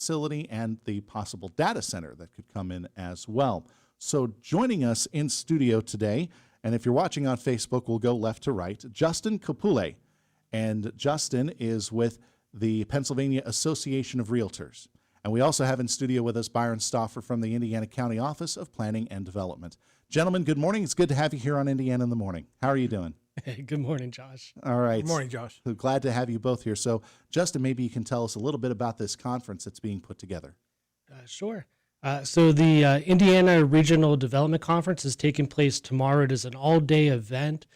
facility and the possible data center that could come in as well. So joining us in studio today, and if you're watching on Facebook, we'll go left to right, Justin Capouellez. And Justin is with the Pennsylvania Association of Realtors. And we also have in studio with us Byron Stauffer from the Indiana County Office of Planning and Development. Gentlemen, good morning. It's good to have you here on Indiana in the Morning. How are you doing? Hey, good morning, Josh. All right. Good morning, Josh. So glad to have you both here. So, Justin, maybe you can tell us a little bit about this conference that's being put together. Sure. So the Indiana Regional Development Conference is taking place tomorrow. It is an all-day event.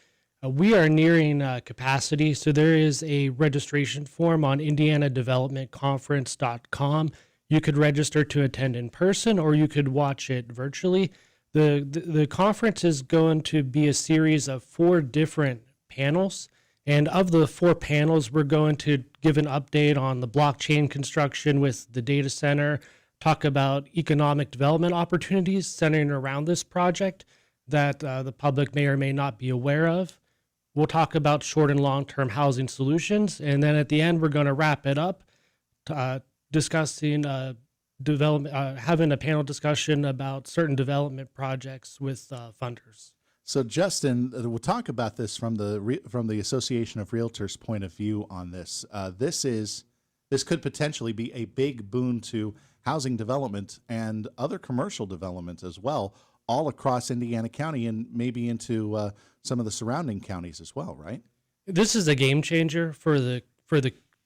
We are nearing capacity, so there is a registration form on indianadevelopmentconference.com. You could register to attend in person, or you could watch it virtually. The conference is going to be a series of 4 different panels, and of the 4 panels, we're going to give an update on the blockchain construction with the data center, talk about economic development opportunities centering around this project that the public may or may not be aware of. We'll talk about short and long-term housing solutions, and then at the end, we're going to wrap it up, discussing development, having a panel discussion about certain development projects with funders. So, Justin, we'll talk about this from the Association of Realtors' point of view on this. This could potentially be a big boon to housing development and other commercial development as well, all across Indiana County and maybe into some of the surrounding counties as well, right? This is a game changer for the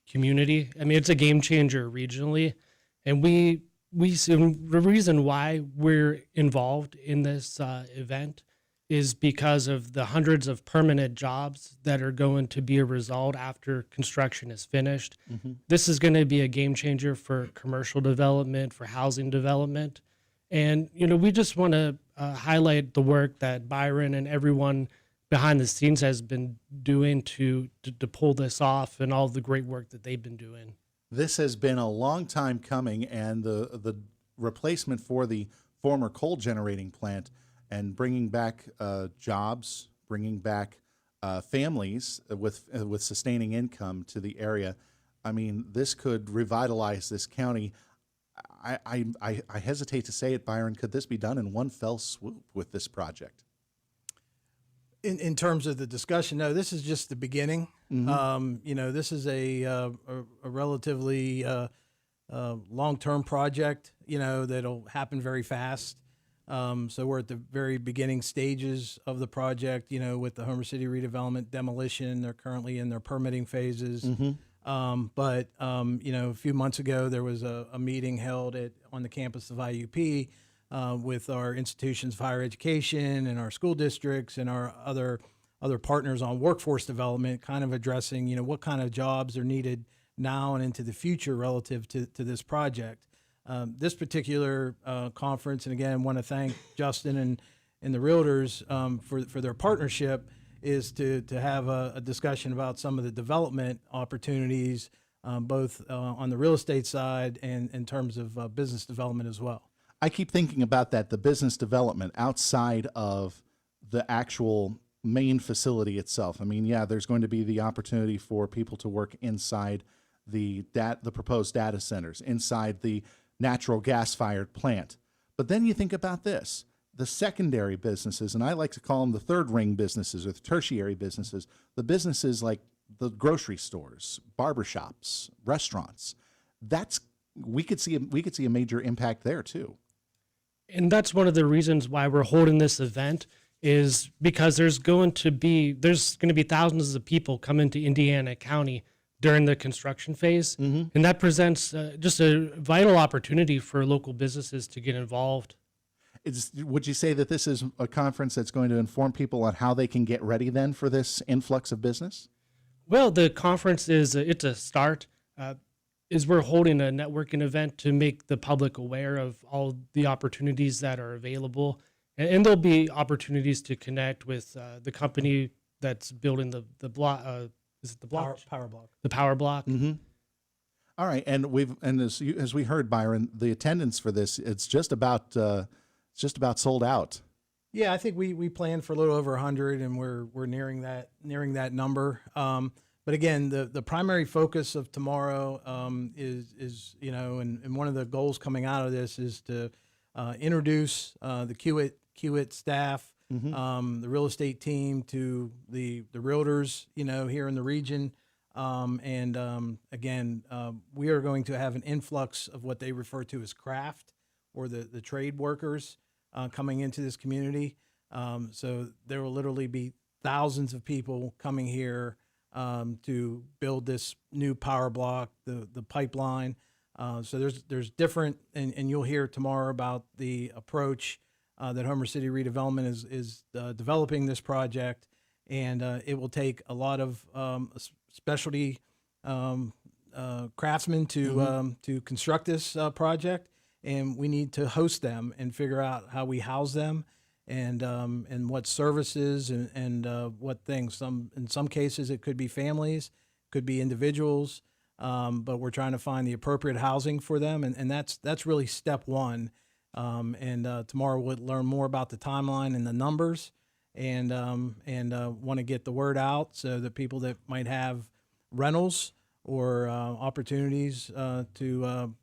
community. I mean, it's a game changer regionally, and we see the reason why we're involved in this event is because of the hundreds of permanent jobs that are going to be a result after construction is finished. Mm-hmm. This is going to be a game changer for commercial development, for housing development. And, we just want to highlight the work that Byron and everyone behind the scenes has been doing to pull this off, and all the great work that they've been doing. This has been a long time coming, and the replacement for the former coal generating plant and bringing back jobs, bringing back families with sustaining income to the area. I mean, this could revitalize this county. I hesitate to say it, Byron. Could this be done in one fell swoop with this project? In terms of the discussion, no, this is just the beginning. Mm-hmm. This is a relatively long-term project, that'll happen very fast. So we're at the very beginning stages of the project, with the Homer City redevelopment demolition. They're currently in their permitting phases. Mm-hmm. But a few months ago, there was a meeting held on the campus of IUP with our institutions of higher education and our school districts and our other partners on workforce development, kind of addressing, what kind of jobs are needed now and into the future relative to this project. This particular conference, and again, want to thank Justin and the Realtors for their partnership, is to have a discussion about some of the development opportunities, both on the real estate side and in terms of business development as well. I keep thinking about that, the business development outside of the actual main facility itself. I mean, yeah, there's going to be the opportunity for people to work inside the proposed data centers, inside the natural gas-fired plant. But then you think about this, the secondary businesses, and I like to call them the third-ring businesses or the tertiary businesses, the businesses like the grocery stores, barbershops, restaurants. We could see a major impact there too. And that's one of the reasons why we're holding this event, is because there's going to be thousands of people coming to Indiana County during the construction phase. Mm-hmm. And that presents just a vital opportunity for local businesses to get involved. Would you say that this is a conference that's going to inform people on how they can get ready then for this influx of business? Well, the conference it's a start. We're holding a networking event to make the public aware of all the opportunities that are available. And there'll be opportunities to connect with the company that's building the block. Is it the block? Power block. The power block. Mm-hmm. All right, and as we heard, Byron, the attendance for this, it's just about sold out. Yeah, I think we planned for a little over 100, and we're nearing that number. But again, the primary focus of tomorrow is and one of the goals coming out of this is to introduce the Kiewit staff, the real estate team to the realtors, here in the region. Again, we are going to have an influx of what they refer to as craft or the trade workers coming into this community. So there will literally be thousands of people coming here to build this new power block, the pipeline. So there's different, and you'll hear tomorrow about the approach that Homer City Redevelopment is developing this project, and it will take a lot of specialty craftsmen to construct this project, and we need to host them and figure out how we house them and what services and what things. In some cases it could be families, could be individuals, but we're trying to find the appropriate housing for them, and that's really step one. Tomorrow we'll learn more about the timeline and the numbers, and want to get the word out so that people that might have rentals or opportunities to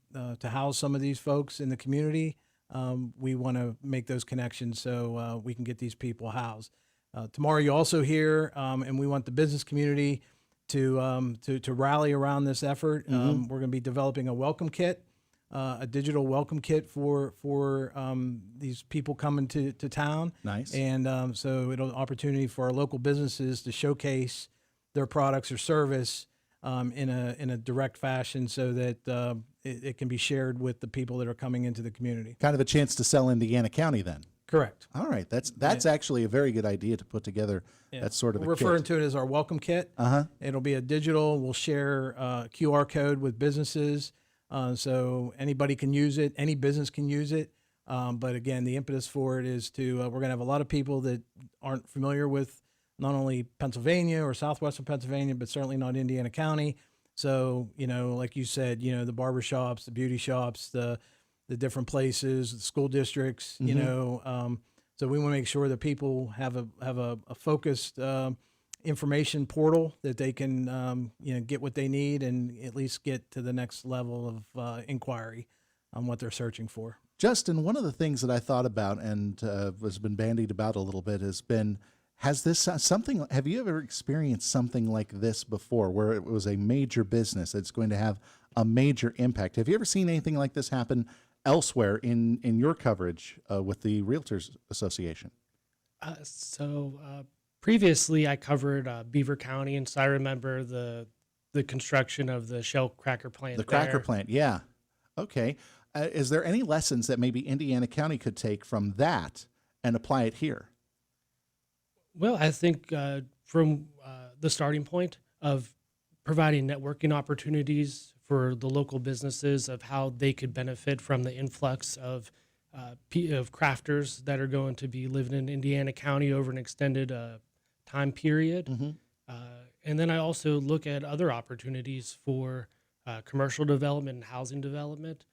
house some of these folks in the community. We want to make those connections so we can get these people housed. Tomorrow you also hear, and we want the business community to rally around this effort. We're going to be developing a welcome kit, a digital welcome kit for these people coming to town. Nice. And so it'll an opportunity for our local businesses to showcase their products or service in a direct fashion, so that it can be shared with the people that are coming into the community. Kind of a chance to sell Indiana County then. Correct. All right, that's actually a very good idea to put together. Yeah. That sort of. We're referring to it as our welcome kit. It'll be a digital. We'll share a QR code with businesses, so anybody can use it. Any business can use it. But again, the impetus for it is to we're going to have a lot of people that aren't familiar with not only Pennsylvania or southwestern Pennsylvania, but certainly not Indiana County. So, like you said, the barber shops, the beauty shops, the different places, the school districts, so we want to make sure that people have a focused information portal that they can, get what they need and at least get to the next level of inquiry on what they're searching for. Justin, one of the things that I thought about and has been bandied about a little bit have you ever experienced something like this before, where it was a major business that's going to have a major impact? Have you ever seen anything like this happen elsewhere in your coverage with the Realtors Association? Previously I covered Beaver County, and so I remember the construction of the Shell cracker plant. The cracker plant, yeah. Okay. Is there any lessons that maybe Indiana County could take from that and apply it here? Well, I think from the starting point of providing networking opportunities for the local businesses, of how they could benefit from the influx of crafters that are going to be living in Indiana County over an extended time period. And then I also look at other opportunities for commercial development and housing development.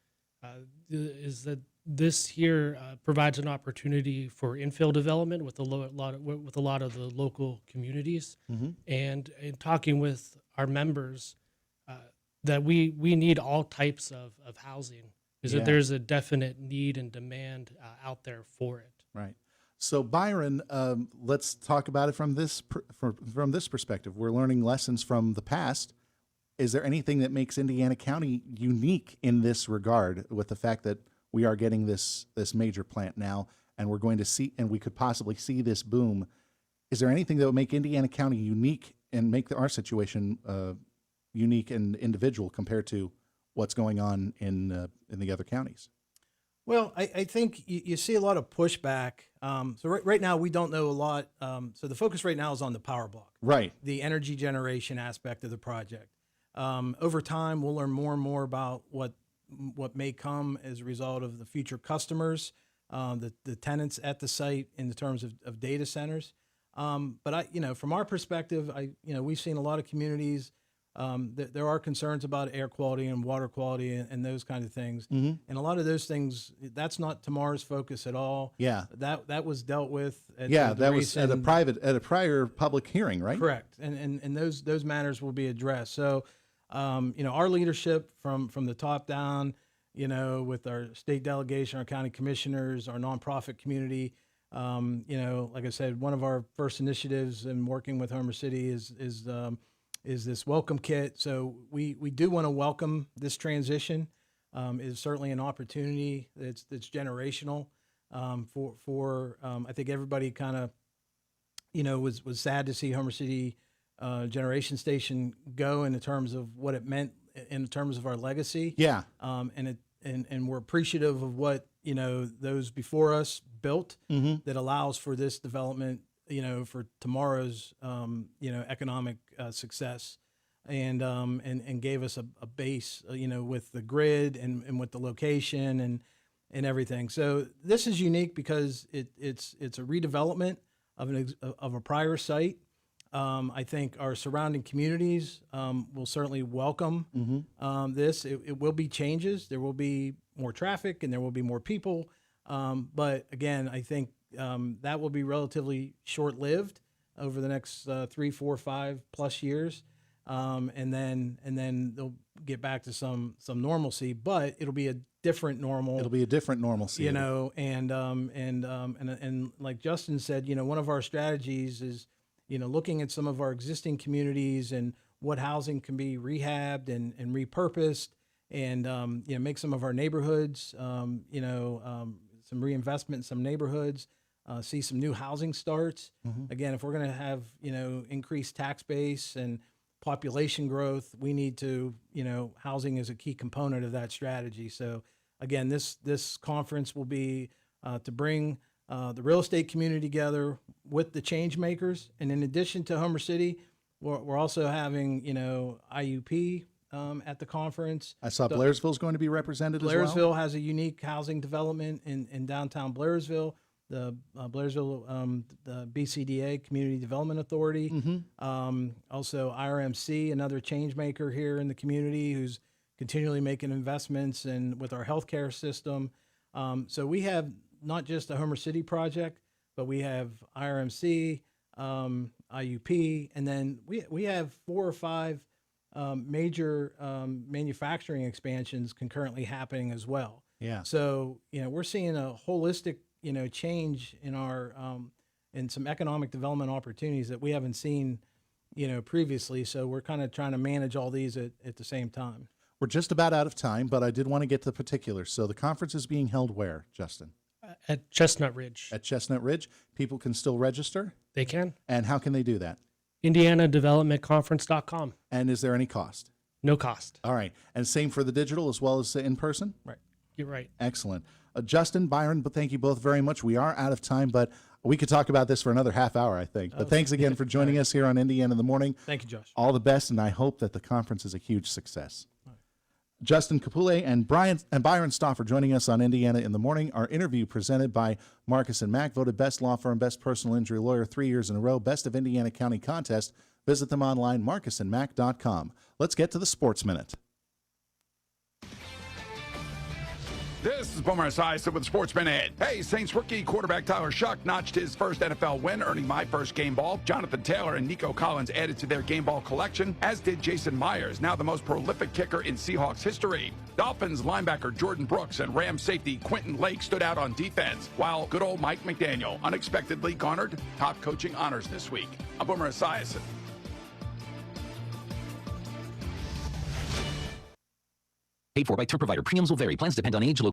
Is that this here provides an opportunity for infill development with a lot of the local communities, and in talking with our members, that we need all types of housing, that there's a definite need and demand out there for it. Right. So Byron, let's talk about it from this perspective. We're learning lessons from the past. Is there anything that makes Indiana County unique in this regard, with the fact that we are getting this major plant now, and we're going to see, and we could possibly see this boom? Is there anything that would make Indiana County unique and make our situation unique and individual compared to what's going on in the other counties? Well, I think you see a lot of pushback. So right now we don't know a lot. So the focus right now is on the power block, right? The energy generation aspect of the project. Over time, we'll learn more and more about what may come as a result of the future customers, the tenants at the site in terms of data centers. But from our perspective, we've seen a lot of communities there are concerns about air quality and water quality and those kind of things. And a lot of those things, that's not tomorrow's focus at all. Yeah. That was dealt with. At That was at a prior public hearing, right? Correct. And those matters will be addressed. So, our leadership from the top down, with our state delegation, our county commissioners, our nonprofit community, like I said, one of our first initiatives in working with Homer City is this welcome kit. So we do want to welcome this transition. It is certainly an opportunity that's generational for I think everybody kind of was sad to see Homer City Generation Station go in terms of what it meant in terms of our legacy. Yeah. And we're appreciative of what those before us built that allows for this development, for tomorrow's economic success, and gave us a base, with the grid and with the location and everything. So this is unique because it's a redevelopment of a prior site. I think our surrounding communities will certainly welcome this. It will be changes. There will be more traffic and there will be more people. But again, I think that will be relatively short-lived over the next 3, 4, 5+ years. And then they'll get back to some normalcy, but it'll be a different normal. It'll be a different normalcy. And like Justin said, one of our strategies is, looking at some of our existing communities and what housing can be rehabbed and repurposed, and make some of our neighborhoods, some reinvestment in some neighborhoods, see some new housing starts. Again, if we're going to have increased tax base and population growth, we need to housing is a key component of that strategy. So again, this conference will be to bring the real estate community together with the change makers. And in addition to Homer City, we're also having, IUP at the conference. I saw Blairsville is going to be represented as well. Blairsville has a unique housing development in downtown Blairsville. The Blairsville, the BCDA, Community Development Authority. Also IRMC, another change maker here in the community who's continually making investments with our healthcare system. So we have not just a Homer City project, but we have IRMC, IUP, and then we have 4 or 5 major manufacturing expansions concurrently happening as well. Yeah. So we're seeing a holistic change in our in some economic development opportunities that we haven't seen previously. So we're kind of trying to manage all these at the same time. We're just about out of time, but I did want to get to the particulars. So the conference is being held where, Justin? At Chestnut Ridge. At Chestnut Ridge. People can still register? They can. And how can they do that? IndianaDevelopmentConference.com. And is there any cost? No cost. All right. And same for the digital as well as in person? Right. You're right. Excellent. Justin, Byron, but thank you both very much. We are out of time, but we could talk about this for another half hour, I think. But thanks again for joining us here on Indiana in the Morning. Thank you, Josh. All the best, and I hope that the conference is a huge success. Justin Capouellez and Byron Stauffer joining us on Indiana in the Morning. Our interview presented by Marcus & Mack, voted best law firm, best personal injury lawyer 3 years in a row, best of Indiana County contest. Visit them online, marcusandmack.com. Let's get to the Sports Minute. This is Boomer Esiason with Sports Minute. Hey, Saints rookie quarterback Tyler Shuck notched his first NFL win, earning my first game ball. Jonathan Taylor and Nico Collins added to their game ball collection, as did Jason Myers, now the most prolific kicker in Seahawks history. Dolphins linebacker Jordan Brooks and Rams safety Quentin Lake stood out on defense, while good old Mike McDaniel unexpectedly garnered top coaching honors this week. I'm Boomer Esiason. Paid for by tour provider. Premiums will vary. Plans depend on age, location.